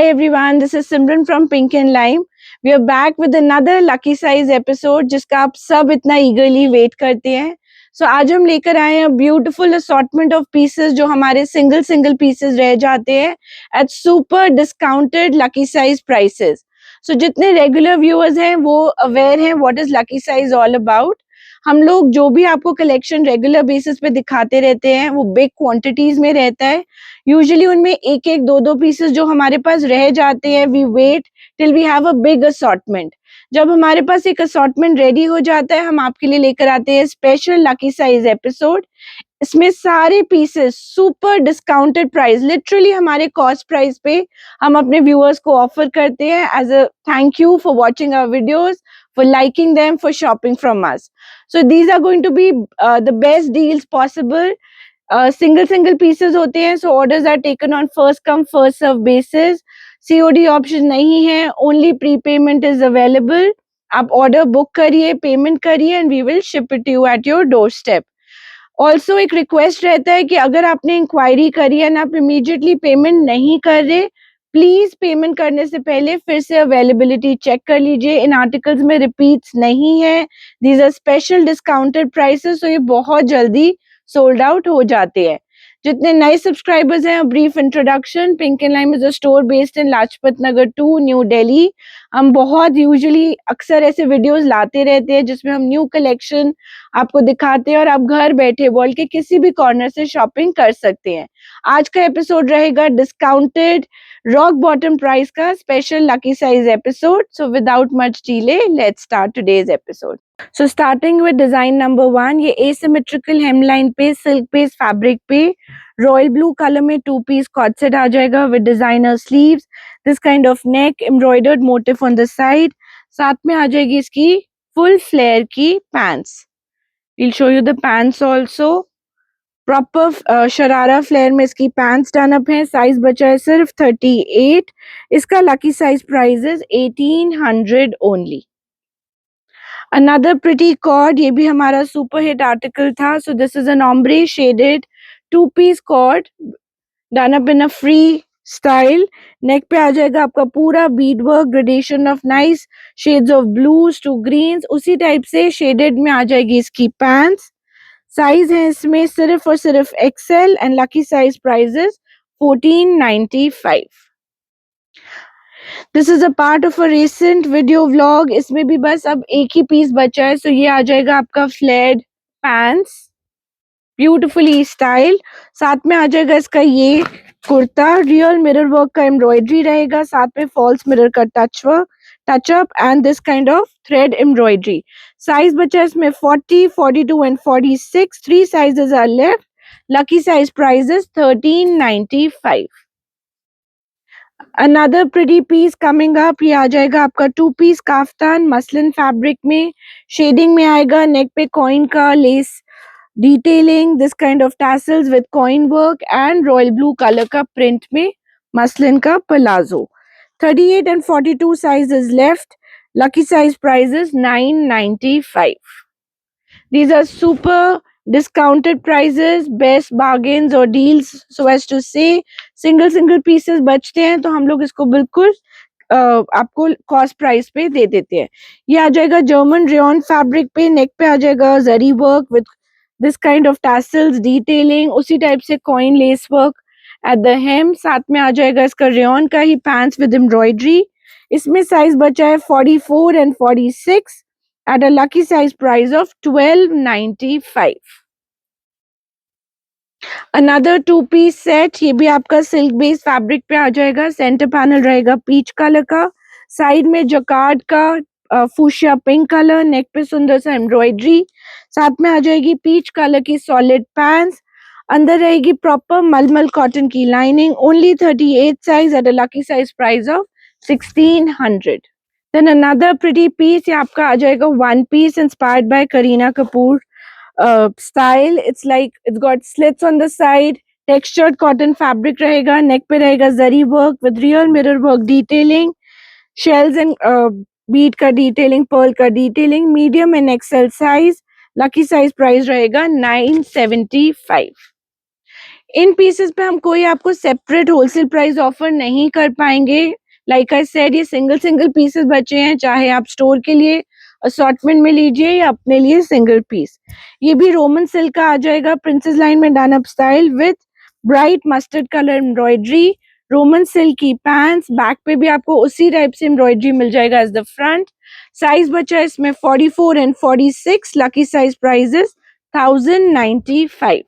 everyone, this is Simran from Pink and Lime. We are back with another Lucky Size episode जिसका आप सब इतना eagerly wait करते हैं. So आज हम लेकर आए हैं beautiful assortment of pieces जो हमारे single pieces रह जाते हैं at super discounted Lucky Size prices. So जितने regular viewers हैं वो aware हैं what is Lucky Size all about. हम लोग जो भी आपको कलेक्शन रेगुलर बेसिस पे दिखाते रहते हैं वो बिग क्वांटिटीज में रहता है. यूजुअली उनमें एक एक दो पीसेस जो हमारे पास रह जाते हैं. We wait till we have a big assortment. जब हमारे पास एक असॉर्टमेंट रेडी हो जाता है हम आपके लिए लेकर आते हैं स्पेशल लकी साइज एपिसोड. इसमें सारे pieces super discounted price, literally हमारे कॉस्ट प्राइस पे हम अपने व्यूअर्स को ऑफर करते हैं as a thank you for watching our videos, for liking them, for shopping from us. So these are going to be the best deals possible. Single pieces होते हैं, so orders are taken on first come first serve basis. COD option नहीं है, only prepayment is available. आप order book करिए, payment करिए and we will ship it to you at your doorstep. Also एक request रहता है कि अगर आपने inquiry करी है ना आप immediately payment नहीं कर रहे, प्लीज पेमेंट करने से पहले फिर से अवेलेबिलिटी चेक कर लीजिए. इन आर्टिकल्स में रिपीट्स नहीं है. These are special discounted prices, तो ये बहुत जल्दी सोल्ड आउट हो जाते हैं. जितने नए सब्सक्राइबर्स हैं, brief introduction. Pink and lime is a store based in Lajpat Nagar 2, new Delhi. हम बहुत यूजुअली अक्सर ऐसे वीडियोस लाते रहते हैं जिसमें हम न्यू कलेक्शन आपको दिखाते हैं और आप घर बैठे वर्ल्ड के किसी भी कॉर्नर से शॉपिंग कर सकते हैं. आज का एपिसोड रहेगा डिस्काउंटेड रॉक बॉटम प्राइस का special lucky size episode. So without much delay let's start today's episode. So starting with design number 1. ये एसिमेट्रिकल हेमलाइन पे सिल्क बेस्ड फैब्रिक पे रॉयल ब्लू कलर में 2 पीस कॉर्ड सेट आ जाएगा with designer sleeves. This kind of neck embroidered motif on the side. साथ में आ जाएगी इसकी फुल फ्लेयर की pants. We'll show you the pants also. Proper sharara flare में इसकी पैंट्स डन अप है. साइज बचा है सिर्फ 38. इसका lucky size price is 1800 only. Another pretty cord, ये भी हमारा सुपर हिट आर्टिकल था. So this is an ombre shaded 2 piece cord done up in a free style. Neck पे आ जाएगा आपका पूरा bead work, gradation of nice shades of blues to greens. उसी टाइप से शेडेड में आ जाएगी इसकी पैंट्स. साइज है इसमें सिर्फ और सिर्फ Excel and lucky size prices 1495. This is a part of a recent video vlog. इसमें भी बस अब एक ही पीस बचा है. सो ये आ जाएगा आपका फ्लेयर्ड पैंट्स, ब्यूटिफुली स्टाइल. साथ में आ जाएगा इसका ये कुर्ता, रियल मिरर वर्क का एम्ब्रॉयडरी रहेगा. साथ में फॉल्स मिरर का touch up and this kind of thread embroidery. Size बचा इसमें 40, 42 and 46. 3 sizes are left. Lucky size price is 1395. Another pretty piece coming up. ये आ जाएगा आपका 2 पीस काफ्तान मसलिन फैब्रिक में. शेडिंग में आएगा. नेक पे कॉइन का less detailing, this kind of tassels with coin work and royal blue colour का प्रिंट में मसलिन का palazzo. 38 and 42 sizes left. Lucky size price is 995. These are super discounted prices, best bargains or deals so as to say. single pieces बचते हैं तो हम लोग इसको बिल्कुल आपको कॉस्ट प्राइस पे दे देते हैं. ये आ जाएगा जर्मन रेयन फैब्रिक पे. नेक पे आ जाएगा zari work with this kind of tassels detailing. उसी टाइप से coin lace work at the hem. साथ में आ जाएगा इसका रेयन का ही पैंट्स विद एम्ब्रॉयडरी. इसमें साइज बचा है 44 and 46 at a lucky size price of 1295. Another 2 piece set. ये भी आपका सिल्क बेस्ड फैब्रिक पे आ जाएगा. सेंटर पैनल रहेगा पीच कलर का. साइड में जकार्ड का फूशिया पिंक कलर. नेक पे सुंदर सा एम्ब्रॉयडरी. साथ में आ जाएगी पीच कलर की सॉलिड पैंट्स. अंदर रहेगी प्रॉपर मलमल कॉटन की lining. Only 38 size at a lucky size price of 1600. Then another pretty piece, ये आपका आ जाएगा 1 piece inspired by Kareena Kapoor style. It's like it's got slits on the side, textured cotton fabric रहेगा. Neck पे रहेगा जरी work with real mirror work detailing, shells and bead का detailing, pearl का detailing. Medium and XL size. Lucky size price रहेगा 975. इन pieces पे हम कोई आपको सेपरेट होलसेल प्राइस ऑफर नहीं कर पाएंगे। लाइक आई सेड, ये सिंगल सिंगल पीसेस बचे हैं, चाहे आप स्टोर के लिए असॉर्टमेंट में लीजिए या अपने लिए सिंगल पीस। ये भी रोमन सिल्क का आ जाएगा, प्रिंसेस लाइन में done up style with bright mustard colour embroidery, Roman silk की पैंट्स, बैक पे भी आपको उसी टाइप से एम्ब्रॉयडरी मिल जाएगा एज द फ्रंट। साइज बचा है इसमें 44 and 46, lucky size prices 1095।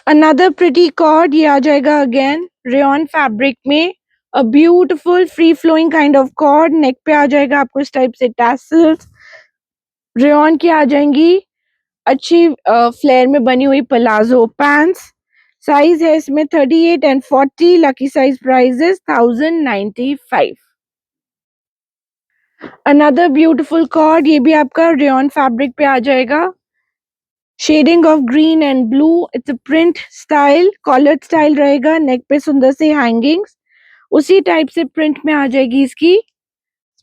Another pretty cord, ये आ जाएगा अगेन रेयन फैब्रिक में, a beautiful free flowing kind of cord. Neck पे आ जाएगा आपको इस टाइप से टैसल्स, रेयन की आ जाएंगी अच्छी फ्लेयर में बनी हुई पलाजो पैंट्स। साइज है इसमें 38 and 40, lucky size prices 1095। Another beautiful cord, ये भी आपका रेयन फैब्रिक पे आ जाएगा, shading of green and blue, it's a print style, collar style रहेगा, नेक पे सुंदर से हैंगिंग्स, उसी टाइप से प्रिंट में आ जाएगी इसकी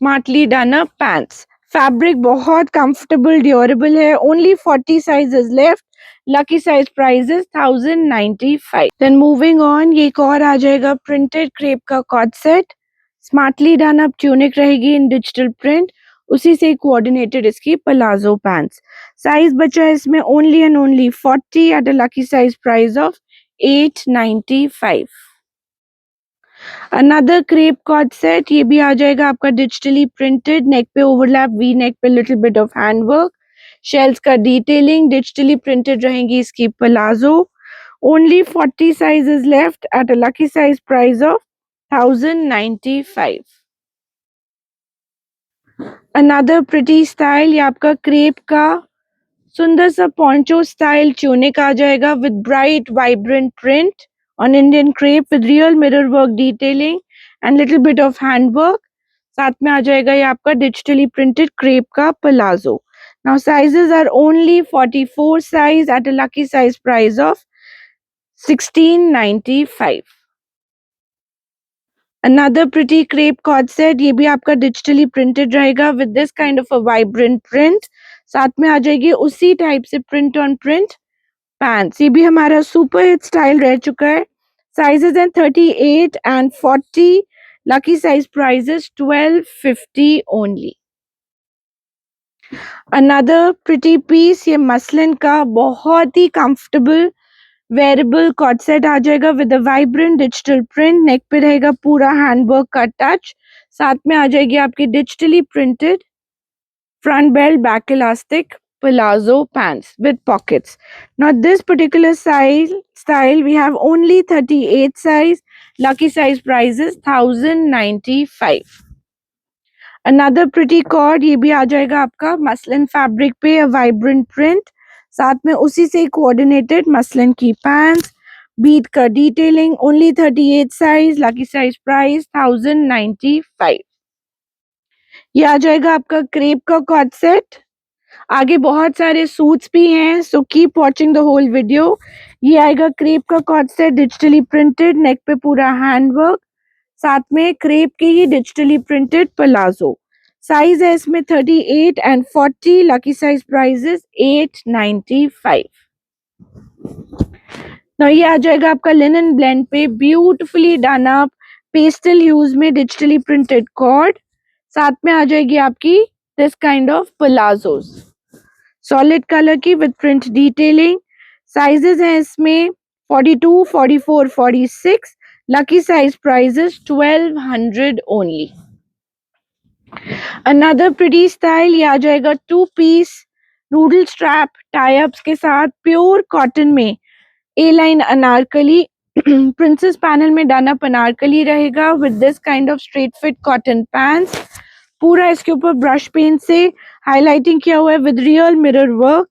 smartly done up pants. Fabric बहुत कंफर्टेबल ड्यूरेबल है, only 40 sizes left, lucky size prices 1095। Then moving on, ये एक और आ जाएगा प्रिंटेड क्रेप का cord set, smartly done up tunic रहेगी इन डिजिटल प्रिंट, उसी से कोऑर्डिनेटेड इसकी पलाजो पैंट्स। साइज बचा है इसमें only and only 40 at a lucky size price of 895। Another crepe cord set, ये भी आ जाएगा आपका डिजिटली प्रिंटेड, नेक पे ओवरलैप वी नेक पे little bit of handwork, shells का डिटेलिंग, डिजिटली प्रिंटेड रहेंगी इसकी palazzo, only 40 sizes left eight a lucky size price of 1095। Another pretty style, ये आपका क्रेप का सुंदर सा पॉन्चो स्टाइल ट्यूनिक आ जाएगा with bright vibrant print on Indian crepe with real mirror work detailing and little bit of hand work. साथ में आ जाएगा ये आपका डिजिटली प्रिंटेड क्रेप का palazzo. Now sizes are only 44 size at a lucky size price of 1695। Another pretty crepe cord set, ये भी आपका डिजिटली प्रिंटेड रहेगा with this kind of a vibrant print, साथ में आ जाएगी उसी टाइप से प्रिंट ऑन प्रिंट पैंट्स। ये भी हमारा सुपर हिट स्टाइल रह चुका है। साइजेस हैं 38 and 40, lucky size prices 1250 only. Another pretty piece, ये मसलिन का बहुत ही कंफर्टेबल वेरेबल कॉर्ड सेट आ जाएगा with a vibrant digital print, neck पे रहेगा पूरा हैंडवर्क का टच, साथ में आ जाएगी आपकी digitally printed front belt back elastic palazzo pants with pockets. Now this particular style we have only 38 size, lucky size price is 1095. Another pretty cord, ये भी आ जाएगा आपका मसलिन फैब्रिक पे, वाइब्रेंट प्रिंट, साथ में उसी से कोऑर्डिनेटेड मसलिन की पैंट्स, बीट का detailing, only 38 size, lucky size price 1095। ये आ जाएगा आपका क्रेप का कॉर्ड सेट। आगे बहुत सारे सूट्स भी हैं, so keep watching the whole video. ये आएगा क्रेप का cord set, digitally printed, neck पे पूरा हैंडवर्क, साथ में क्रेप की ही डिजिटली प्रिंटेड पलाजो। साइज है इसमें 38 and 40, lucky size price is 895। ना ये आ जाएगा आपका लिनन ब्लेंड पे, beautifully done up pastel hues में डिजिटली प्रिंटेड कॉर्ड, साथ में आ जाएगी आपकी this kind of palazzos solid colour की विद प्रिंट डिटेलिंग। साइजेस हैं इसमें 42, 44, 46, lucky size prices 1200 only. Another pretty style, ये आ जाएगा 2 piece noodle strap tie ups के साथ प्योर कॉटन में A line Anarkali princess panel में डन अप अनारकली रहेगा with this kind of straight fit cotton pants, पूरा इसके ऊपर ब्रश पेन से हाईलाइटिंग किया हुआ है with real mirror work.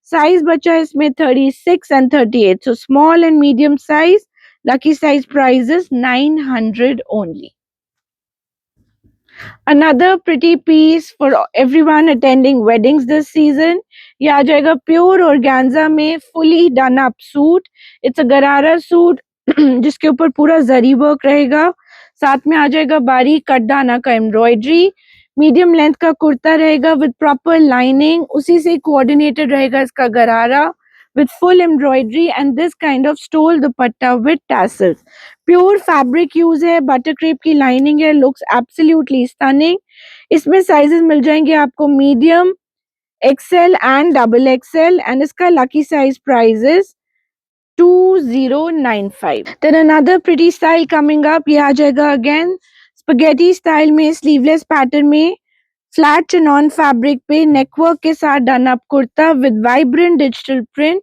Size बचा है इसमें 36 and 38, so small and medium size, lucky size price is 900 only. Another pretty piece for everyone attending weddings this season, ये आ जाएगा प्योर ऑर्गेन्जा में fully done up suit, it's a गरारा suit जिसके ऊपर पूरा जरी वर्क रहेगा, साथ में आ जाएगा बारीक कटदाना का एम्ब्रॉयडरी, मीडियम लेंथ का कुर्ता रहेगा विद प्रॉपर लाइनिंग, उसी से कोऑर्डिनेटेड रहेगा इसका गरारा with full embroidery and this kind of stole dupatta with tassels. Pure fabric use है, butter crepe की lining है, looks absolutely stunning. इसमें sizes मिल जाएंगे आपको medium, XL and double XL and इसका lucky size price is 2095. Then another pretty style coming up, ये आ जाएगा again spaghetti style में sleeveless pattern में फ्लैट चिनॉन फैब्रिक पे नेकवर्क के साथ done up kurta with vibrant digital print.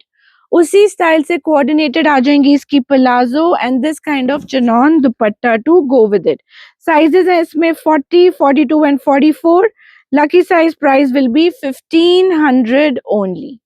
उसी स्टाइल से कोऑर्डिनेटेड आ जाएंगी इसकी palazzo and this kind of chinon dupatta to go with it. Sizes है इसमें 40, 42 and 44. Lucky size price will be 1500 only.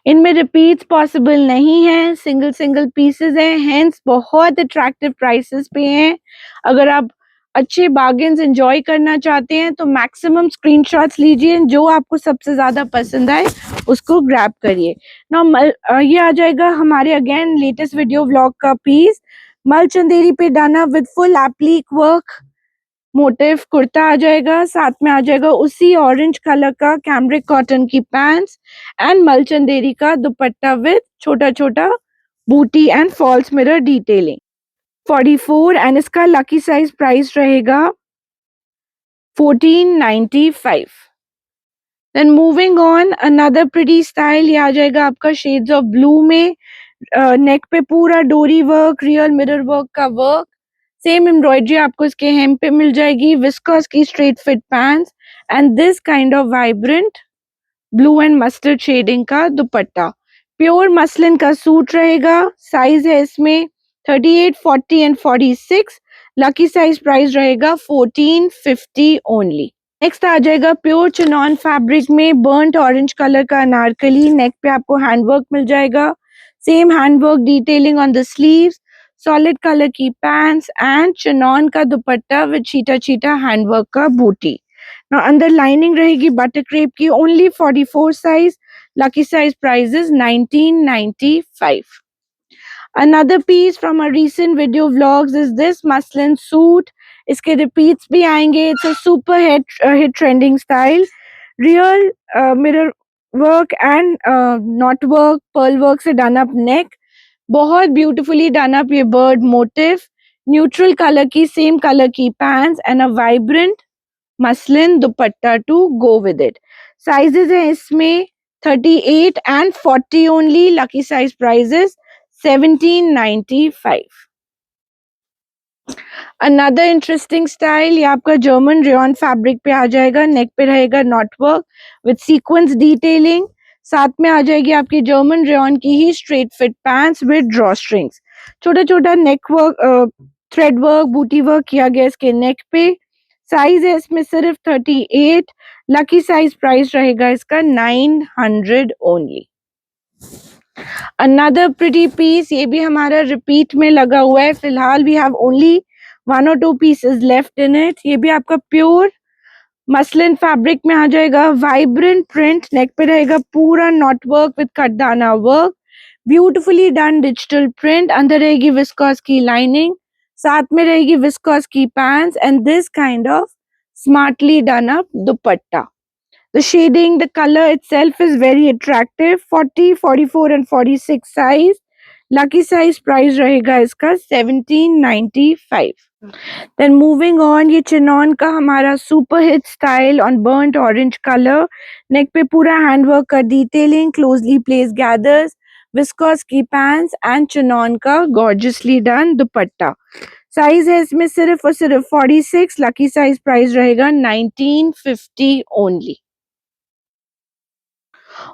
इनमें रिपीट्स पॉसिबल नहीं है, सिंगल सिंगल पीसेस हैं, हेंस बहुत अट्रैक्टिव प्राइसेस पे हैं. अगर आप अच्छे बार्गेन्स एंजॉय करना चाहते हैं तो मैक्सिमम स्क्रीनशॉट्स लीजिए, जो आपको सबसे ज्यादा पसंद आए उसको ग्रैब करिए. नाउ ये आ जाएगा हमारे अगेन लेटेस्ट वीडियो व्लॉग का पीस, मल चंदेरी पे डाना with full applique work motif kurta आ जाएगा. साथ में आ जाएगा उसी ऑरेंज कलर का कैमरिक कॉटन की पैंट्स एंड मल चंदेरी का दुपट्टा विद छोटा छोटा बूटी एंड फॉल्स मिरर डिटेलिंग. 44 एंड इसका लकी साइज प्राइस रहेगा 1495. Then moving on another pretty style, ये आ जाएगा आपका शेड्स ऑफ ब्लू में, नेक पे पूरा डोरी वर्क, रियल मिरर वर्क का वर्क, सेम एम्ब्रॉयडरी आपको इसके हेम पे मिल जाएगी, विस्कॉस की straight fit pants and this kind of vibrant blue and mustard shading का दुपट्टा. प्योर मसलिन का सूट रहेगा. साइज है इसमें 38, 40 एंड 46. लकी साइज प्राइस रहेगा 1450 ओनली. नेक्स्ट आ जाएगा प्योर चिनॉन फैब्रिक में बर्न्ट ऑरेंज कलर का अनारकली. नेक पे आपको हैंडवर्क मिल जाएगा, same handwork detailing on the sleeves, solid colour की पैंट्स एंड चिनॉन का dupatta with cheetah cheetah handwork का बूटी. Now अंदर लाइनिंग रहेगी बटर क्रेप की, only 44 size. Lucky size price is 1995. Another piece from our recent video vlogs is this muslin suit. इसके repeats भी आएंगे. It's a super hit trending style. Real mirror work and knot work, pearl work से done up neck. बहुत beautifully done up ये bird motif. Neutral color की same color की pants and a vibrant muslin dupatta to go with it. Sizes हैं इसमें 38 and 40 only. Lucky size prices 1795. Another interesting style, ये आपका German rayon fabric पे आ जाएगा. नेक पे रहेगा knot work with sequence detailing. साथ में आ जाएगी आपकी जर्मन रेयन की ही straight fit pants with draw strings. छोटा छोटा नेक वर्क, थ्रेड वर्क, बूटी वर्क किया गया इसके नेक पे. साइज है इसमें सिर्फ 38. लकी साइज प्राइस रहेगा इसका 900 ओनली. Another pretty piece, ये भी हमारा रिपीट में लगा हुआ है. फिलहाल we have only 1 or 2 pieces left in it. ये भी आपका प्योर मसलिन फैब्रिक में आ जाएगा. वाइब्रेंट प्रिंट, नेक पे रहेगा पूरा नॉट वर्क विद कटदाना work, beautifully done digital print. अंदर रहेगी विस्कॉस की लाइनिंग, साथ में रहेगी विस्कॉस की pants and this kind of smartly done up dupatta. The shading, the color itself is very attractive. 40, 44 and 46 size. Lucky size price रहेगा इसका 1795. Then moving on, ये चिनॉन का हमारा super hit style on burnt orange color. Neck पे पूरा handwork का detailing, closely placed gathers, viscose की pants and chinon का gorgeously done दुपट्टा. साइज है इसमें सिर्फ और सिर्फ 46. लकी साइज प्राइस रहेगा 1950 ओनली.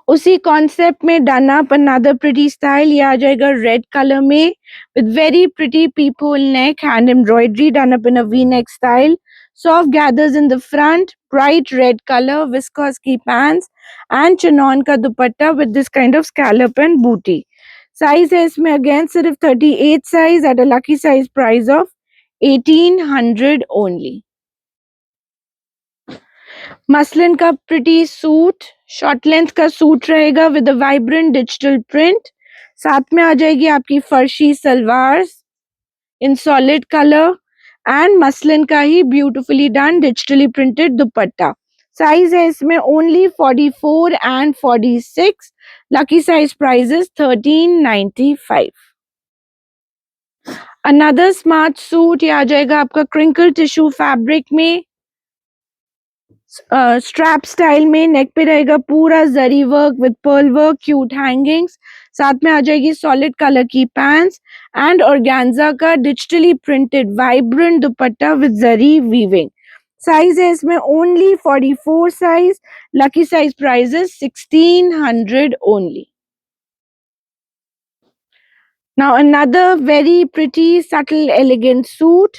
उसी कॉन्सेप्ट में done up another pretty style, ये आ जाएगा रेड कलर में with very pretty people neck, hand embroidery done up in a V neck style, soft gathers in the front, bright red colour, viscous की pants and chinon का dupatta with this kind of scallop and बूटी. Size है इसमें again सिर्फ 38 size at a lucky size price of 1800 only. Muslin का pretty suit, short length का suit रहेगा with a vibrant digital print. साथ में आ जाएगी आपकी फर्शी salwar in solid colour and muslin का ही beautifully done digitally printed dupatta. Size है इसमें only 44 and 46. Lucky size price is 1395. Another smart suit, ये आ जाएगा आपका क्रिंकल टिश्यू फैब्रिक में, स्ट्रैप स्टाइल में. नेक पे रहेगा पूरा zari work with pearl work, cute hangings. साथ में आ जाएगी सॉलिड कलर की पैंट्स एंड ऑर्गेन्जा का digitally printed vibrant dupatta with zari weaving. Size है इसमें only 44 size. Lucky size price is 1600 only. Now another very pretty subtle elegant suit.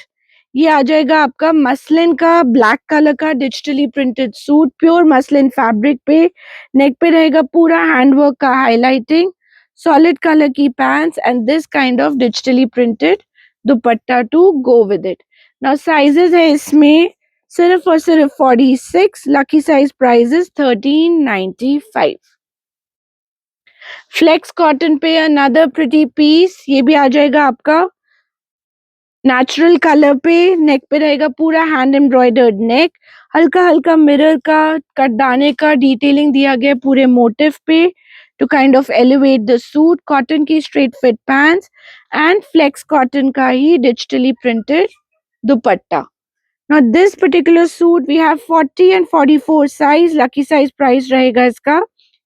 ये आ जाएगा आपका मसलिन का ब्लैक कलर का digitally printed suit, pure muslin fabric पे. नेक पे रहेगा पूरा हैंडवर्क का हाईलाइटिंग, सॉलिड कलर की pants and this kind of digitally printed dupatta to go with it. Now sizes है इसमें सिर्फ और सिर्फ 46. Lucky size price is 1395. Flex cotton पे अनदर प्रिटी पीस, ये भी आ जाएगा आपका नेचुरल कलर पे. नेक पे रहेगा पूरा हैंड एम्ब्रॉयडर्ड नेक, हल्का हल्का मिरर का कटदाने का डिटेलिंग दिया गया पूरे मोटिव पे to kind of elevate the suit. Cotton की straight fit pants and flex cotton का ही digitally printed dupatta. Now this particular suit we have 40 and 44 size. Lucky size price रहेगा इसका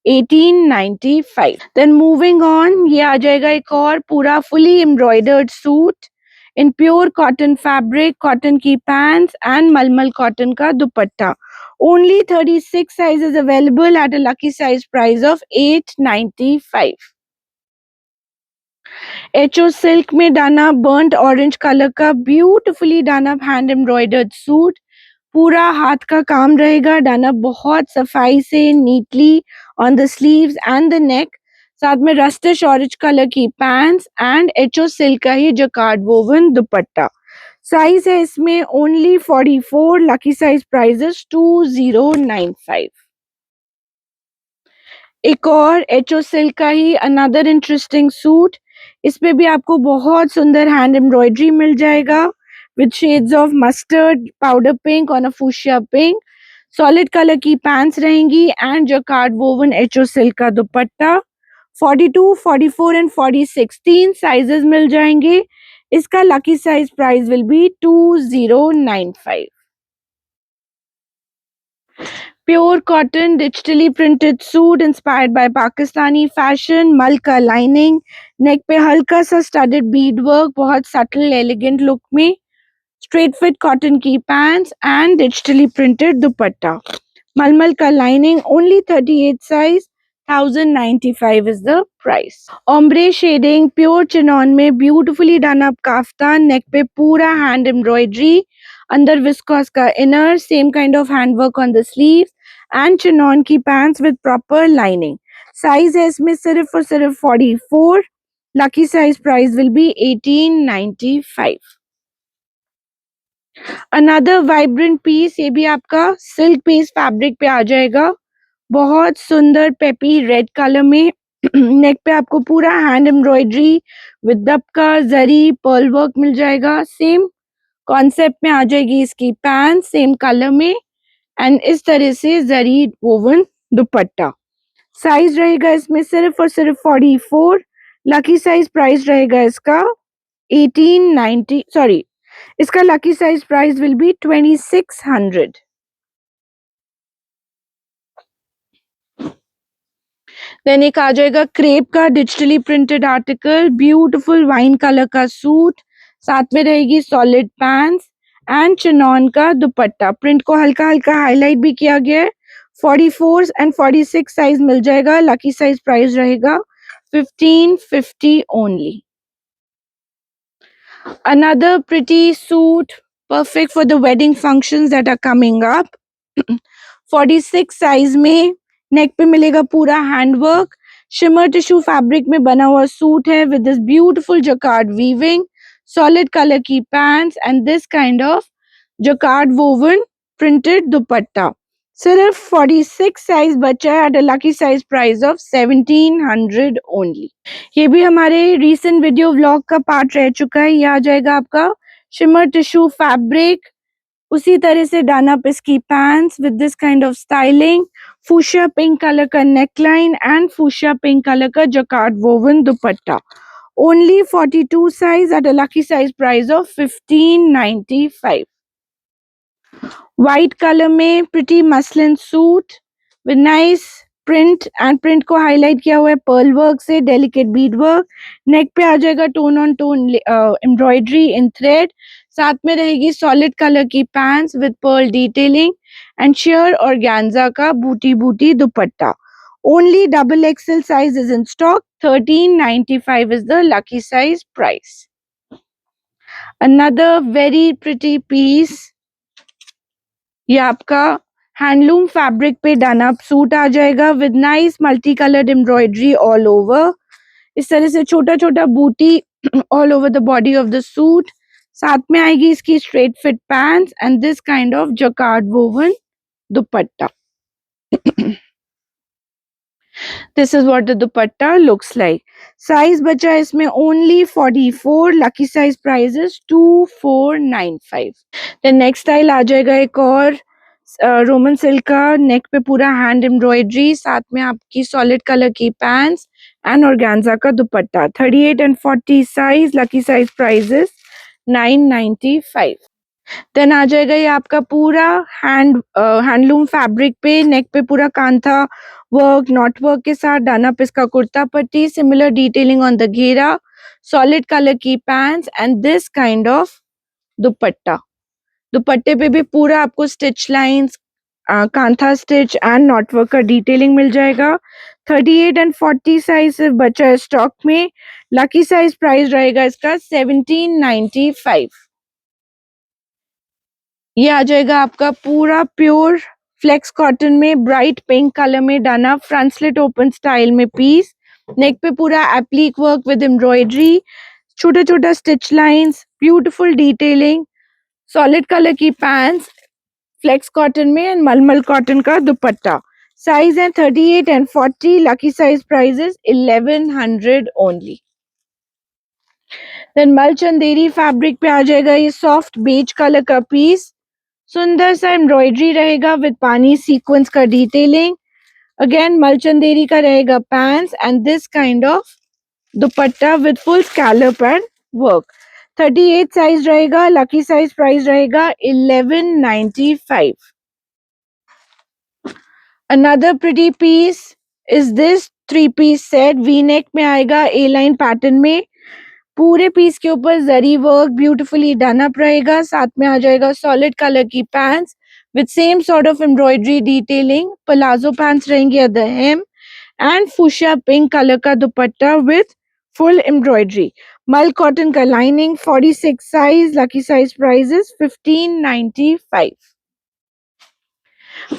1895. Then moving on, ये आ जाएगा एक और पूरा fully embroidered suit in pure cotton fabric, cotton की pants and मलमल cotton का दुपट्टा. Only 36 sizes available at a lucky size price of 895. HO silk में डाना बर्न्ट ऑरेंज कलर का beautifully Dana hand embroidered suit. पूरा हाथ का काम रहेगा, डाना बहुत सफाई से neatly on the sleeves and the neck. साथ में रस्टिश ऑरेंज कलर की पैंट्स एंड एचओ सिल्क का ही जकार्ड वोवन दुपट्टा. साइज है इसमें only 44. Lucky size price is 2095. एक और एचओ सिल्क का ही अनदर इंटरेस्टिंग सूट. इसमें भी आपको बहुत सुंदर हैंड एम्ब्रॉयडरी मिल जाएगा with shades of mustard, powder pink और फूशिया पिंक. सॉलिड कलर की पैंट्स रहेंगी and jacquard woven HO silk का दुपट्टा. 42, 44 एंड 46 तीन साइजेस मिल जाएंगे. इसका lucky size price will B 2095. Pure cotton digitally printed suit inspired by Pakistani fashion, मल का lining, नेक पे हल्का सा स्टडेड बीड वर्क, बहुत सटल एलिगेंट लुक में. स्ट्रेट फिट कॉटन की पैंट्स एंड डिजिटली प्रिंटेड दुपट्टा. मलमल का lining, only 38 size, 1095 is the price. Ombre shading, pure chinon में beautifully done up kaftan, neck पे पूरा हैंड एम्ब्रॉयडरी, अंदर विस्कोस का inner, same kind of handwork on the sleeves and chinon की pants with proper lining. Size है इसमें सिर्फ और सिर्फ 44. Lucky size price will be 1895. Another vibrant piece, ये भी आपका सिल्क बेस्ड फैब्रिक पे आ जाएगा, बहुत सुंदर पेपी रेड कलर में. नेक पे आपको पूरा hand embroidery with dabka zari pearl work मिल जाएगा. सेम कॉन्सेप्ट में आ जाएगी इसकी पैंट, सेम कलर में एंड इस तरह से जरी वोवन दुपट्टा. साइज रहेगा इसमें सिर्फ और सिर्फ 44. लकी साइज प्राइस रहेगा इसका 1890, सॉरी, इसका lucky size price will be 2600. Then एक आ जाएगा क्रेप का digitally printed article, beautiful wine colour का सूट, साथ में रहेगी सॉलिड पैंट्स एंड चिनॉन का दुपट्टा. प्रिंट को हल्का हल्का हाईलाइट भी किया गया है. 44 एंड 46 साइज मिल जाएगा. लकी साइज प्राइस रहेगा 1550 only. Another pretty suit, perfect for the wedding functions that are coming up. 46 size में, नेक पे मिलेगा पूरा हैंडवर्क, शिमर टिश्यू फैब्रिक में बना हुआ सूट है with this beautiful jacquard weaving, solid colour की pants and this kind of jacquard woven printed dupatta. सिर्फ 46 साइज बचा है at a lucky size price of 1700 only. ये भी हमारे रीसेंट वीडियो व्लॉग का पार्ट रह चुका है. ये आ जाएगा आपका शिमर टिश्यू फैब्रिक उसी तरह से डन अप इसकी pants with this kind of styling, fuchsia pink colour का neckline and fuchsia pink colour का jacquard woven dupatta. Only 42 size at a lucky size price of 1595. White color में pretty muslin suit with nice print and print को highlight किया हुआ है pearl work से, delicate bead work. neck पे आ जाएगा tone on tone embroidery in thread. साथ में रहेगी solid color की pants with pearl detailing and sheer organza का booty booty dupatta. Only double XL size is in stock. 1395 is the lucky size price. Another very pretty piece. ये आपका handloom fabric पे done up suit आ जाएगा with nice multi coloured embroidery all over. इस तरह से छोटा छोटा बूटी all over the body of the suit. साथ में आएगी इसकी straight fit pants and this kind of jacquard woven dupatta. This is what the dupatta looks like. Size बचा है इसमें only 44. Lucky size price is 2495. Then next style आ जाएगा एक और रोमन सिल्क का. नेक पे पूरा हैंड एम्ब्रॉयडरी, साथ में आपकी सॉलिड कलर की पैंट्स एंड ऑर्गेन्जा का dupatta. 38 and 40 size. Lucky size price is 995. Then आ जाएगा ये आपका पूरा हैंडलूम फैब्रिक पे, नेक पे पूरा कांथा वर्क नॉट वर्क के साथ डन अप इसका कुर्ता पट्टी, सिमिलर डिटेलिंग ऑन द घेरा, सॉलिड कलर की pants and this kind of दुपट्टा. दुपट्टे पे भी पूरा आपको stitch lines, kantha stitch and not work का डिटेलिंग मिल जाएगा. 38 and 40 साइज सिर्फ बचा है स्टॉक में. लकी साइज प्राइस रहेगा इसका 1795. ये आ जाएगा आपका पूरा प्योर फ्लेक्स कॉटन में ब्राइट पिंक कलर में डना फ्रंट स्लिट ओपन स्टाइल में पीस. नेक पे पूरा एप्लिक वर्क विद एम्ब्रॉयडरी, छोटा छोटा stitch lines, beautiful detailing, solid colour की पैंट्स फ्लेक्स कॉटन में एंड मलमल कॉटन का दुपट्टा. साइज है 38 and 40. Lucky size price 1100 only. Then मल चंदेरी फैब्रिक पे आ जाएगा ये सॉफ्ट बेज कलर का पीस. सुंदर सा एम्ब्रॉयडरी रहेगा विद पानी सीक्वेंस का डिटेलिंग. अगेन मलचंदेरी का रहेगा pants and this kind of dupatta with full scallop and work. 38 size रहेगा. लकी साइज प्राइस रहेगा 1195. Another pretty piece is this 3-piece set. V neck में आएगा ए लाइन पैटर्न में. पूरे पीस के ऊपर zari work beautifully done up रहेगा. साथ में आ जाएगा सॉलिड कलर की pants with same sort of embroidery detailing. Palazzo pants रहेंगे at the hem and fuchsia pink colour का dupatta with full embroidery. Mul cotton का lining. 46 size. Lucky size price 1595.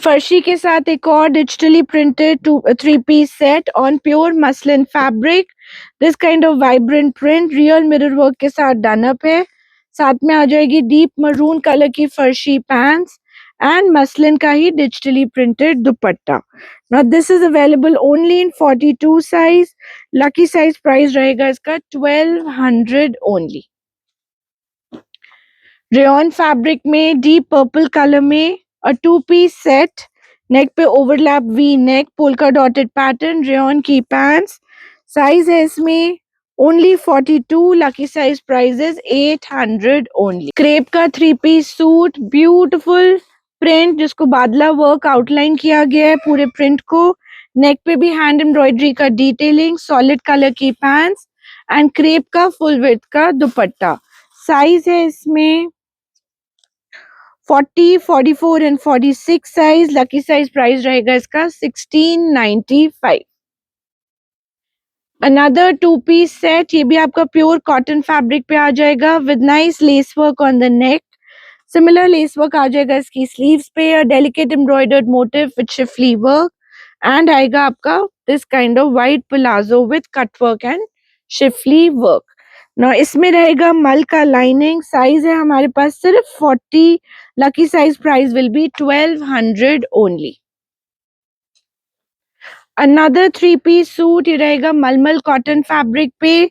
फर्शी के साथ एक और digitally printed 3-piece set on pure muslin fabric. This kind of vibrant print real mirror work के साथ done up है. साथ में आ जाएगी डीप मरून कलर की फर्शी पैंट्स एंड मसलिन का ही digitally printed dupatta. Now this is available only in 42 size. Lucky size price रहेगा इसका 1200 ओनली. रेयन फैब्रिक में डीप पर्पल कलर में a 2-piece set. नेक पे overlap V neck, polka dotted pattern, rayon की pants. Size है इसमें only 42. Lucky size price 800 only. Crepe का 3-piece सूट, ब्यूटीफुल प्रिंट जिसको बादला वर्क आउटलाइन किया गया है पूरे प्रिंट को. नेक पे भी हैंड एम्ब्रॉयडरी का डिटेलिंग, सॉलिड कलर की पैंट्स एंड क्रेप का फुल विड्थ का दुपट्टा. साइज है इसमें 40, 44 and 46 size. Lucky size price रहेगा इसका 1695. Another 2-piece set. ये भी आपका प्योर कॉटन फैब्रिक पे आ जाएगा with nice lace work on the neck. Similar lace work आ जाएगा इसकी स्लीव्स पे. A delicate embroidered motif with schiffli work and आएगा आपका this kind of white palazzo with cut work and Schiffli work. ना इसमें रहेगा मल का लाइनिंग. साइज है हमारे पास सिर्फ 40. Lucky size price will be 1200 only. Another 3-piece suit. ये रहेगा मलमल कॉटन फैब्रिक पे,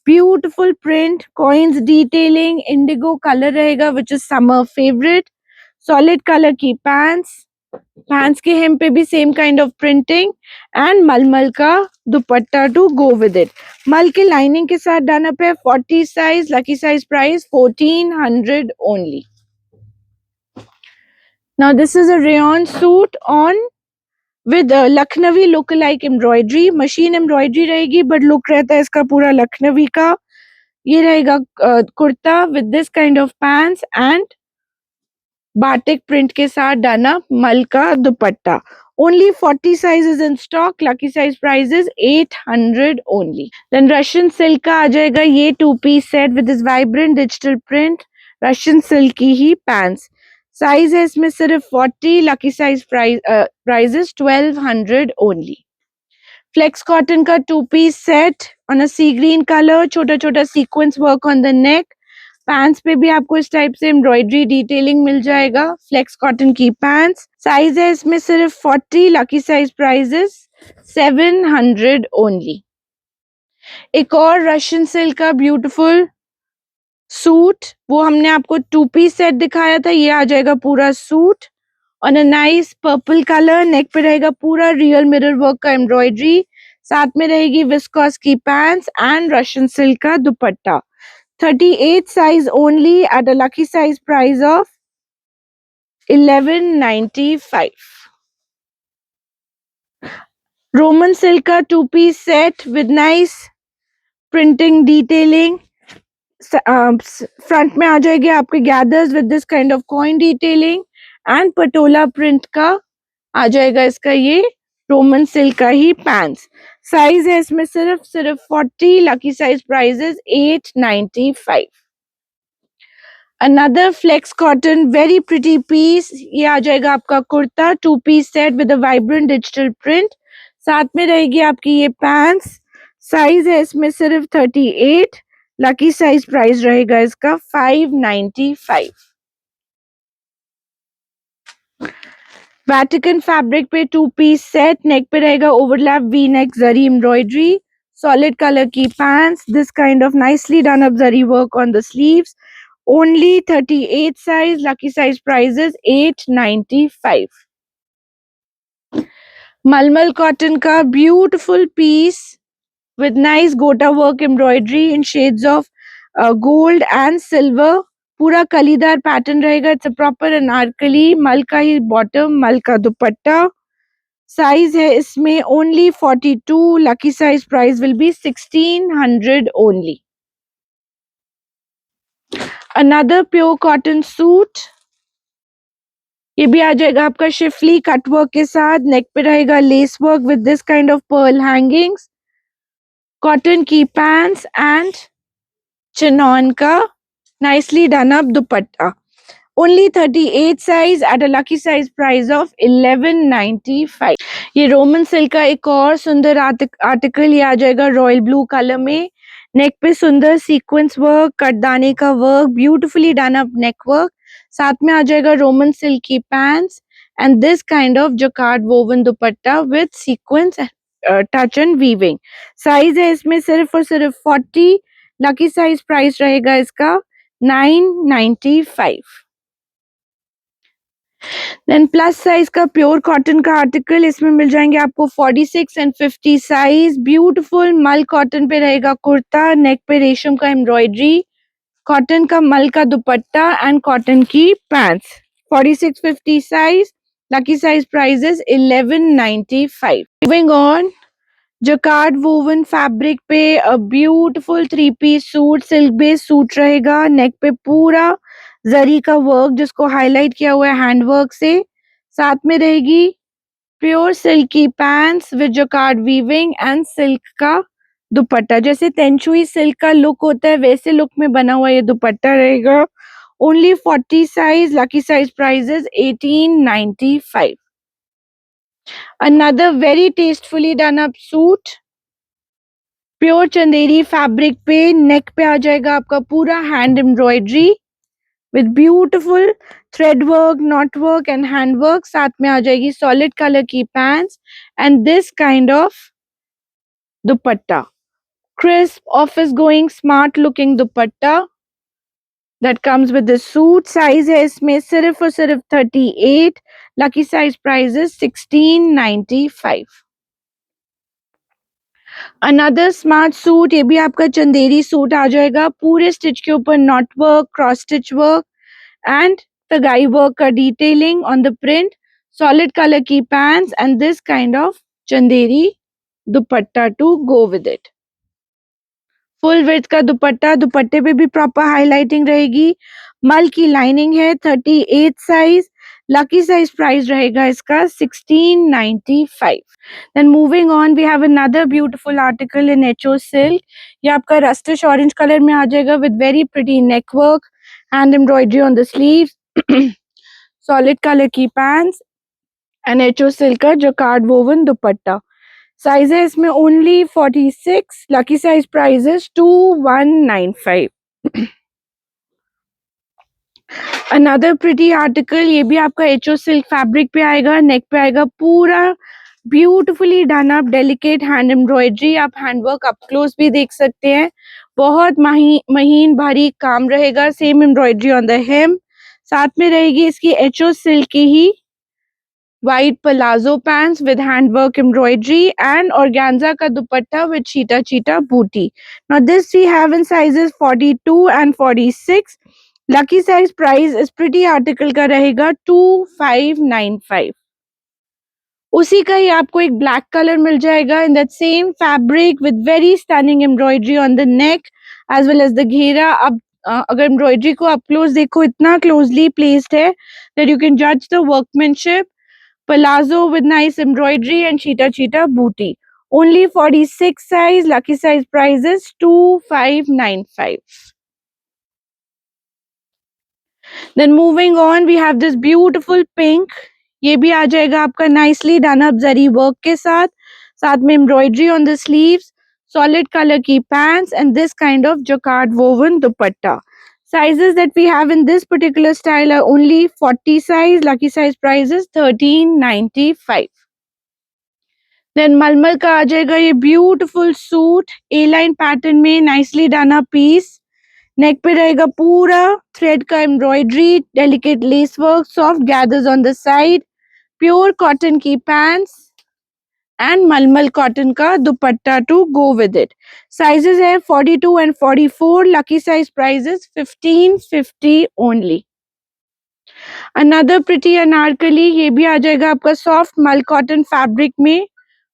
beautiful print, coins detailing, indigo colour रहेगा which is summer favourite. Solid colour की पैंट्स के hem पे भी same kind of printing and mulmul का dupatta to go with it. Mul के लाइनिंग के साथ डन अप है। 40 size, lucky size price 1400 only. Now this is a rayon suit on with Lucknowi look like embroidery. Machine embroidery रहेगी but look रहता है इसका पूरा लखनवी का। ये रहेगा kurta with this kind of pants and batik print के साथ डना मल का दुपट्टा। Only 40 sizes in stock. Lucky size price is 800 only. Then Russian silk का आ जाएगा ये 2-piece set with this vibrant digital print. Russian silk की ही pants. Size है इसमें सिर्फ 40. Lucky size price is 1200 only. Flex cotton का 2-piece set on a sea green color. छोटा छोटा sequence work on the neck. Pants पे भी आपको इस टाइप से एम्ब्रॉयडरी डिटेलिंग मिल जाएगा। फ्लेक्स कॉटन की पैंट्स। साइज है इसमें सिर्फ 40। Lucky size price is 700 only. एक और रशियन सिल्क का ब्यूटीफुल सूट, वो हमने आपको 2-piece सेट दिखाया था, ये आ जाएगा पूरा suit on a nice purple colour. Neck पे रहेगा पूरा रियल मिरर वर्क का एम्ब्रॉयडरी, साथ में रहेगी विस्कॉस की पैंट्स एंड रशियन सिल्क का dupatta. 38 size only at a lucky size price of 1195. Roman silk का 2-piece set with nice printing detailing. Front में आ जाएगी आपके gathers with this kind of coin detailing and Patola print का आ जाएगा इसका ये रोमन सिल्क का ही पैंट्स। साइज है इसमें सिर्फ 40। Lucky size price is 895। Another flex cotton very pretty piece, ये आ जाएगा आपका kurta 2-piece set with a vibrant digital print। साथ में रहेगी आपकी ये पैंट्स। साइज है इसमें सिर्फ 38। लकी साइज प्राइस रहेगा इसका 595। वैटिकन फैब्रिक पे 2-piece सेट, नेक पे रहेगा ओवरलैप वी नेक जरी एम्ब्रॉयडरी, सॉलिड कलर की pants, this kind of nicely done up zari work on the sleeves. Only 38 size. Lucky size price is 895. Malmal cotton का beautiful piece with nice gota work embroidery in shades of gold and silver. पूरा कलीदार pattern रहेगा। It's a proper Anarkali. मल का ही bottom, मल का dupatta. Size है इसमें only 42. Lucky size price will be 1600 only. Another pure cotton suit, ये भी आ जाएगा आपका शिफली कटवर्क के साथ। नेक पे रहेगा lace work with this kind of pearl hangings, cotton की पैंट्स एंड चिनॉन का nicely done up dupatta. Only 38 size at a lucky size price of 1195। ये रोमन सिल्क का एक और सुंदर आर्टिकल, ये आ जाएगा रॉयल ब्लू कलर में। नेक पे सुंदर सीक्वेंस वर्क, कटदाने का वर्क, ब्यूटीफुली डन अप नेक वर्क, साथ में आ जाएगा रोमन सिल्क की pants and this kind of jacquard woven dupatta with sequence touch and weaving. Size है इसमें सिर्फ और सिर्फ 40। लकी साइज प्राइस रहेगा इसका 995। देन प्लस साइज का प्योर कॉटन का आर्टिकल, इसमें मिल जाएंगे आपको 46 एंड 50 साइज। ब्यूटीफुल मल कॉटन पे रहेगा कुर्ता, नेक पे रेशम का एम्ब्रॉयडरी, कॉटन का मल का दुपट्टा एंड कॉटन की pants. 46-50 size. Lucky size price is 1195। Moving on, jacquard woven fabric पे a beautiful 3-piece suit, silk based suit रहेगा। नेक पे पूरा जरी का वर्क जिसको हाईलाइट किया हुआ है हैंड वर्क से, साथ में रहेगी प्योर सिल्क की pants with jacquard weaving and silk का दुपट्टा। जैसे तेंचुई सिल्क का लुक होता है वैसे लुक में बना हुआ ये दुपट्टा रहेगा। Only 40 size. Lucky size price is 1895। Another very tastefully done up suit, pure Chanderi fabric पे, नेक पे आ जाएगा आपका पूरा hand embroidery with beautiful thread work, not work and hand work, साथ में आ जाएगी सॉलिड कलर की pants and this kind of dupatta, crisp office going smart looking dupatta. that comes with the suit. Size है इसमें सिर्फ और सिर्फ 38. Lucky size price is 1695. Another smart suit, ये भी आपका चंदेरी सूट आ जाएगा, पूरे स्टिच के ऊपर knot work, cross stitch work and तगाई वर्क का detailing on the print, solid colour की pants and this kind of Chanderi dupatta to go with it. Full width का दुपट्टा, दुपट्टे पे भी प्रॉपर हाईलाइटिंग रहेगी. मल की लाइनिंग है, 38 साइज. लकी साइज प्राइस रहेगा इसका 1695. Then moving on, we have another beautiful article in H O silk. ये आपका रस्टिश ऑरेंज कलर में आ जाएगा with very pretty neck work, hand embroidery on the sleeves, solid colour की pants and H O silk का jacquard woven dupatta. Size है इसमें only 46. Lucky size price is 2195. Another pretty article, ये भी आपका एचओ सिल्क फैब्रिक पे आएगा, नेक पे आएगा, पूरा beautifully done up delicate hand embroidery. आप हैंडवर्क अप क्लोज भी देख सकते हैं, बहुत महीन भारी काम रहेगा. Same embroidery on the hem, साथ में रहेगी इसकी एचओ सिल्क की ही white palazzo pants with handwork embroidery and organza ka dupatta with cheetah booty. Now this we have in sizes 42 and 46. Lucky size price is pretty article का रहेगा 2595. उसी का ही आपको एक ब्लैक कलर मिल जाएगा in that same fabric with very stunning embroidery on the neck as well as the घेरा. अब अगर एम्ब्रॉयडरी को आप क्लोज देखो, इतना क्लोजली प्लेस्ड है दैट यू कैन जज the workmanship. Palazzo with nice embroidery and cheetah booty. Only 46 size. Lucky size price is 2595. Then moving on, we have this beautiful pink. ये भी आ जाएगा आपका nicely done up zari work के साथ, साथ में embroidery on the sleeves, solid color की pants and this kind of jacquard woven dupatta. Sizes that we have in this particular style are only 40 size. Lucky size price is 1395. Then मलमल का आ जाएगा ये beautiful suit, a line pattern में nicely done up piece. Neck पे रहेगा पूरा thread का embroidery, delicate lace work, soft gathers on the side, pure cotton की पैंट्स एंड मलमल कॉटन का dupatta to go with it. Sizes है 42 and 44. Lucky size price is 1550 only. Another pretty Anarkali, ये भी आ जाएगा आपका सॉफ्ट मल कॉटन फैब्रिक में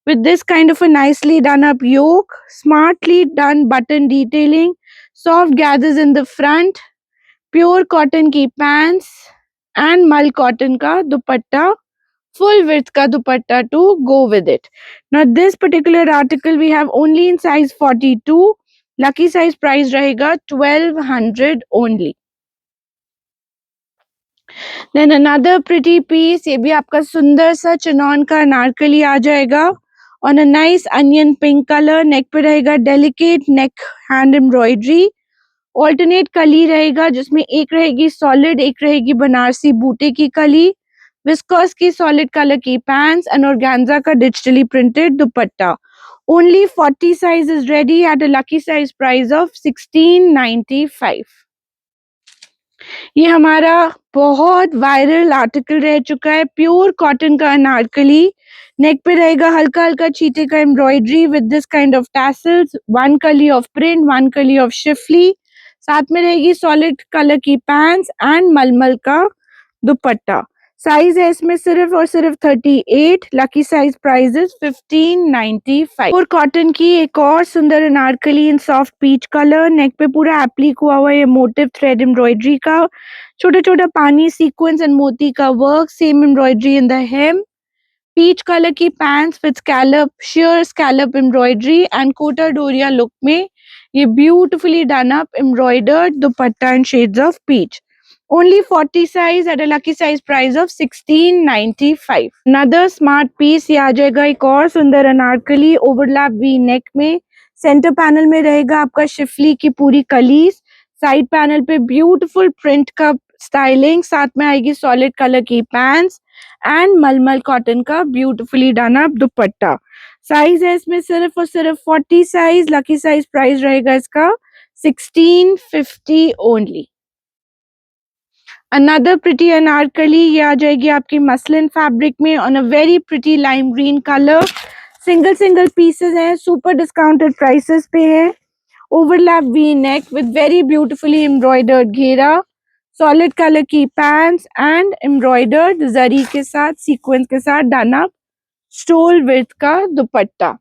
with this kind of a nicely done up yoke, smartly done button detailing, soft gathers in the front, pure cotton की pants and mal cotton का दुपट्टा, full width का दुपट्टा to go with it. Now this particular article we have only in size 42. Lucky size price रहेगा 1200 only. Then another pretty piece, ये भी आपका सुंदर सा chinon का अनारकली आ जाएगा on a nice onion pink color. नेक पे रहेगा डेलिकेट नेक हैंड एम्ब्रॉयडरी, ऑल्टरनेट कली रहेगा जिसमें एक रहेगी सॉलिड, एक रहेगी बनारसी बूटे की कली, विस्कोस की सॉलिड कलर की पैंट्स एंड ऑर्गेन्जा का digitally printed dupatta. Only 40 size is ready at a lucky size price of 1695. ये हमारा बहुत वायरल आर्टिकल रह चुका है, प्योर कॉटन का अनारकली. नेक पे रहेगा हल्का हल्का चीटे का embroidery with this kind of tassels, one कली ऑफ प्रिंट, वन कली ऑफ शिफली, साथ में रहेगी सॉलिड कलर की पैंट्स एंड मलमल का दुपट्टा. साइज है इसमें सिर्फ और सिर्फ 38. Lucky size price is 1595. और कॉटन की एक और सुंदर अनारकली इन सॉफ्ट पीच कलर, नेक पे पूरा एप्लिक हुआ हुआ है मोटिव थ्रेड एम्ब्रॉयडरी का, छोटा छोटा पानी सीक्वेंस एंड मोती का work, same embroidery in the hem, peach colour की pants with scallop, sheer scallop embroidery and Kota Doria look में ये beautifully done up embroidered dupatta in shades of peach. Only 40 size at a lucky size price of 1695. Another smart piece, ये आ जाएगा एक और सुंदर Anarkali overlap V neck में. सेंटर पैनल में रहेगा आपका शिफली की पूरी कलीज, साइड पैनल पे ब्यूटीफुल प्रिंट का स्टाइलिंग, साथ में आएगी सॉलिड कलर की पैंट्स एंड मलमल कॉटन का ब्यूटीफुली डन अप दुपट्टा. साइज है इसमें सिर्फ और सिर्फ 40 साइज. लकी साइज प्राइस रहेगा इसका 1650 ओनली. अनदर प्रिटी अनारकली, ये आ जाएगी आपकी मसलिन फैब्रिक में on a very pretty lime green colour. Single single pieces हैं, सुपर डिस्काउंटेड प्राइसेस पे है। Overlap V neck with very beautifully embroidered घेरा, सॉलिड कलर की पैंट्स एंड एम्ब्रॉयडर्ड जरी के साथ सीक्वेंस के साथ डन अप स्टोल विथ का दुपट्टा।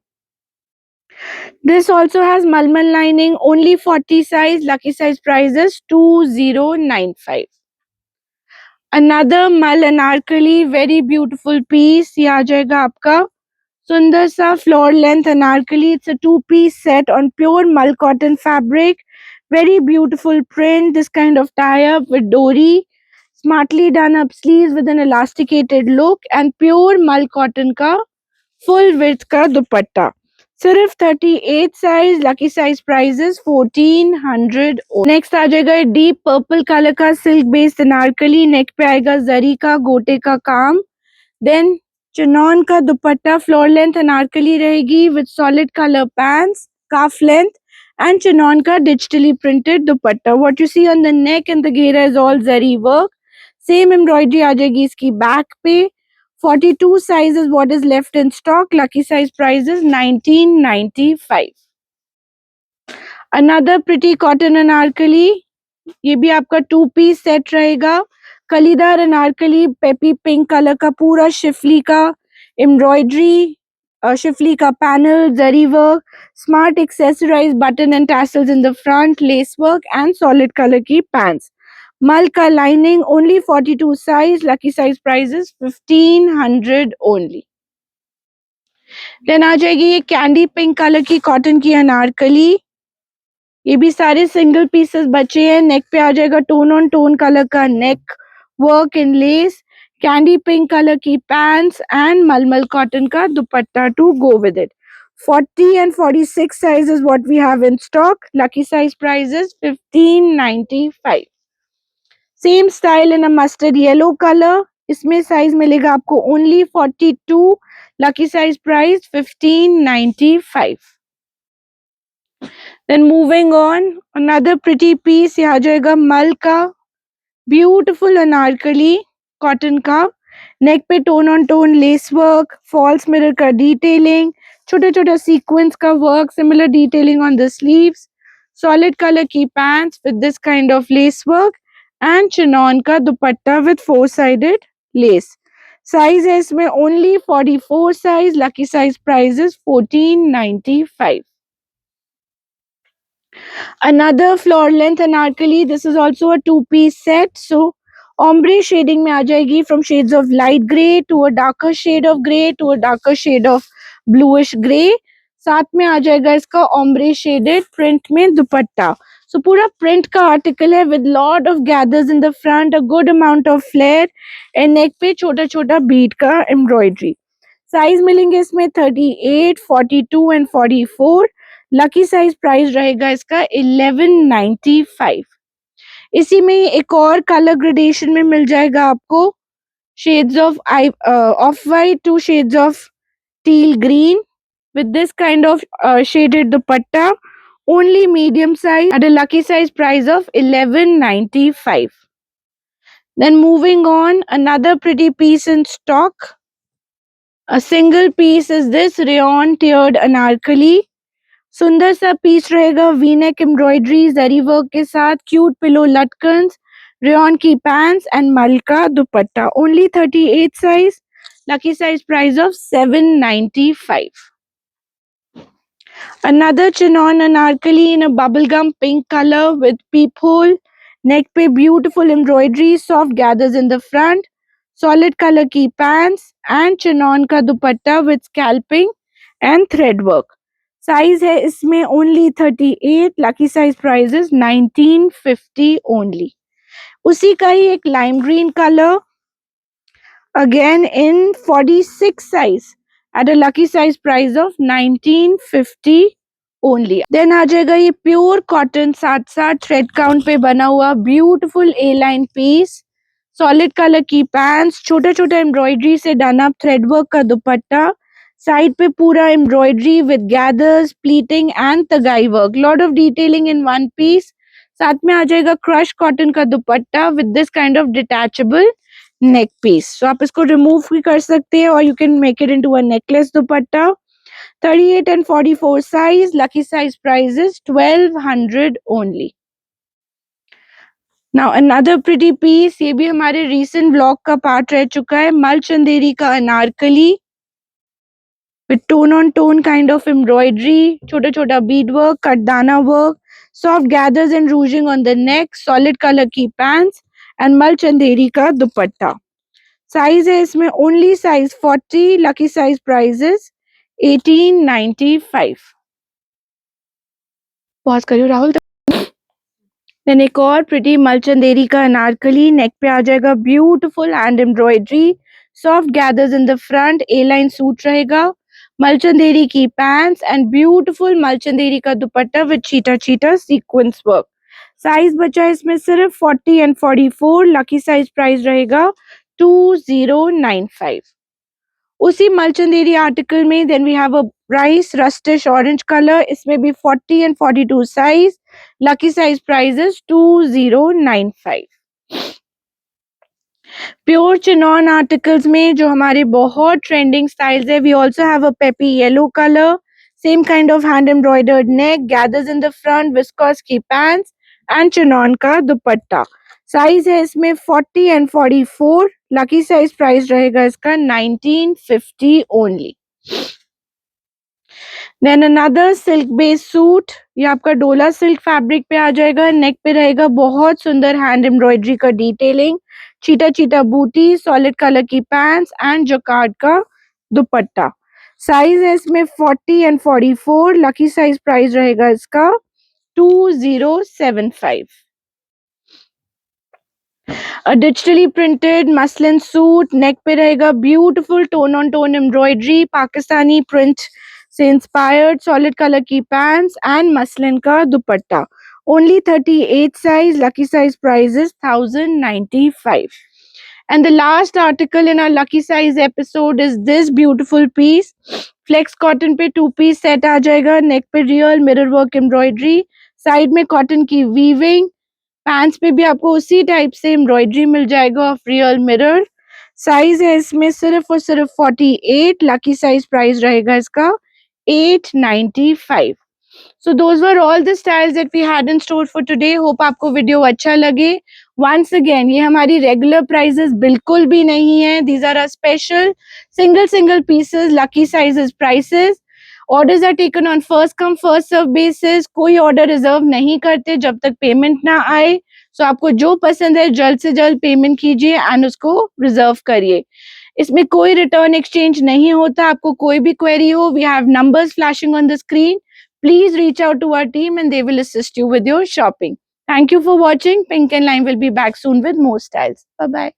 This also has malmal lining, only 40 size, lucky size price is 2095. Another mal anarkali, very beautiful piece, ये आ जाएगा आपका सुंदर सा floor length anarkali. It's a two-piece set on pure mal cotton fabric. Very beautiful print, this kind of tie-up with dori, smartly done up sleeves with an elasticated look and pure mal cotton का full width का दुपट्टा। सिर्फ 38 size, lucky size prices 1400। Next आ जाएगा deep purple colour का silk based Anarkali, neck पे आएगा जरी का गोटे का काम। देन चिनॉन का दुपट्टा, फ्लोर लेंथ अनारकली रहेगी with solid colour pants, calf length and chinon का digitally printed dupatta. What you see on the neck and the घेरा is all zari work. Same embroidery आ जाएगी इसकी बैक पे। 42 size is what is left in stock. Lucky size price is 1995. Another pretty cotton Anarkali, ये भी आपका 2-piece set रहेगा। कलीदार Anarkali, peppy pink colour का पूरा शिफली का एम्ब्रॉयडरी, शिफली का panel, zari work, smart accessorise button and tassels in the front, less work and solid colour की pants. Malka lining, only 42 size, lucky size price is 1500 only. Then आ जाएगी ये candy pink colour की cotton की अनारकली, ये भी सारे single pieces बचे हैं। नेक पे आ जाएगा टोन ऑन टोन कलर का neck work in lace, candy pink colour की पैंट्स एंड मलमल कॉटन का dupatta to go with it. 40 and 46 size is what we have in stock. Lucky size price is 1595. Same style in a mustard yellow colour, इसमें size मिलेगा आपको only 42, lucky size price 1595। Then moving on, another pretty piece, ये आ जाएगा मल का beautiful Anarkali cotton का, neck पे tone on tone lace work, false mirror का डिटेलिंग, छोटा छोटा सीक्वेंस का work, similar detailing on the sleeves, solid colour की pants with this kind of lace work and chinon का dupatta with 4-sided lace. Size है इसमें only 44 size, lucky size price is 1495। Another floor length anarkali, this is also a 2-piece set. So ombre shading में आ जाएगी from shades of light grey to a darker shade of grey to a darker shade of bluish grey. साथ में आ जाएगा इसका ombre shaded print में दुपट्टा। So पूरा print का article है with lot of gathers in the front, a good amount of flare and neck पे छोटा छोटा bead का embroidery. साइज मिलेंगे इसमें 38, 42 एंड 44। लकी साइज प्राइस रहेगा इसका 1195। इसी में एक और कलर ग्रेडेशन में मिल जाएगा आपको shades of of white to shades of till green with this kind of shaded dupatta, only medium size at a lucky size price of 1195. Then moving on, another pretty piece in stock. A single piece is this rayon tiered anarkali. सुंदर सा piece रहेगा, V neck embroidery जरी work के साथ, cute pillow लटकन्स, rayon की pants and मल का दुपट्टा। Only 38 size, lucky size price of 795। Another chinon anarkali in a bubblegum pink color with peephole, neck पे beautiful embroidery, soft gathers in the front, solid color की pants and chinon का दुपट्टा with scalping and thread work. Size है इसमें only 38, lucky size price is 1950 only. उसी का ही एक lime green colour again in 46 size at a lucky size price of 1950 only. Then आ जाएगा ये प्योर कॉटन साथ साथ थ्रेड काउंट पे बना हुआ ब्यूटीफुल ए लाइन पीस, सॉलिड कलर की पैंट्स, छोटा छोटा एम्ब्रॉयडरी से डन अप थ्रेड वर्क का दुपट्टा, साइड पे पूरा embroidery with gathers, pleating and तगाई work, lot of detailing in one piece. साथ में आ जाएगा क्रश कॉटन का dupatta with this kind of detachable neck piece. So आप इसको रिमूव भी कर सकते हैं और you can make it into a necklace dupatta. 38 and 44 size, lucky size price is 1200 only. Now another pretty piece, ये भी हमारे recent vlog का part रह चुका है, मल चंदेरी का Anarkali with tone on tone kind of embroidery, छोटा छोटा bead work, कटदाना work, soft gathers and ruching on the neck, solid color की pants and मल चंदेरी का दुपट्टा. साइज है इसमें only size 40, lucky size price is 1895. Pause करियो राहुल. देन एक और प्रिटी मलचंदेरी का अनारकली, नेक पे आ जाएगा beautiful hand embroidery, soft gathers in the front, A line suit रहेगा, मलचंदेरी की पैंट्स एंड ब्यूटीफुल मलचंदेरी का dupatta with cheetah cheetah sequence work. Size बचा है इसमें सिर्फ 40 and 44, लकी साइज प्राइस रहेगा 2095. उसी मलचंदेरी आर्टिकल में then we have a rice rustish orange colour, इसमें भी 40 and 42 size, lucky size price is 2095. Pure chinon articles में जो हमारे बहुत ट्रेंडिंग स्टाइल्स है, we also have a peppy yellow colour, same kind of hand embroidered neck, gathers in the front, viscose की pants and chinon का dupatta. Size है इसमें 40 and 44, lucky size price रहेगा इसका 1950 only. Then another silk based suit, ये आपका डोला silk fabric पे आ जाएगा, नेक पे रहेगा बहुत सुंदर हैंड एम्ब्रॉयडरी का डिटेलिंग, चीटा चीटा बूटी, सॉलिड कलर की पैंट्स एंड जकार्ड का दुपट्टा. साइज है इसमें 40 and 44, लकी साइज प्राइस रहेगा इसका 2075. डिजिटली प्रिंटेड मसलिन सूट, नेक पे रहेगा beautiful tone on tone embroidery, Pakistani print से इंस्पायर्ड, सॉलिड कलर की पैंट्स एंड मसलिन का दुपट्टा. Only 38 size, lucky size price is 1095. And the last article in our lucky size episode is this beautiful piece. Flex cotton पे 2 piece set आ जाएगा, neck पे real mirror work embroidery, side में cotton की weaving, pants पे भी आपको उसी type से एम्ब्रॉयडरी मिल जाएगा ऑफ रियल मिरर. साइज है इसमें सिर्फ और सिर्फ 48, लकी साइज प्राइस रहेगा इसका 895. So those were all the styles that we had in store for today. Hope आपको वीडियो अच्छा लगे. Once again, ये हमारी रेगुलर प्राइसेस बिल्कुल भी नहीं है. These are our special single pieces, lucky sizes prices. Orders are taken on first come first serve basis. कोई ऑर्डर रिजर्व नहीं करते जब तक पेमेंट ना आए. सो आपको जो पसंद है जल्द से जल्द पेमेंट कीजिए एंड उसको रिजर्व करिए. इसमें कोई रिटर्न एक्सचेंज नहीं होता. आपको कोई भी क्वेरी हो, we have numbers flashing on the screen. Please reach out to our team and they will assist you with your shopping. Thank you for watching. Pink and Lime will be back soon with more styles. Bye-bye.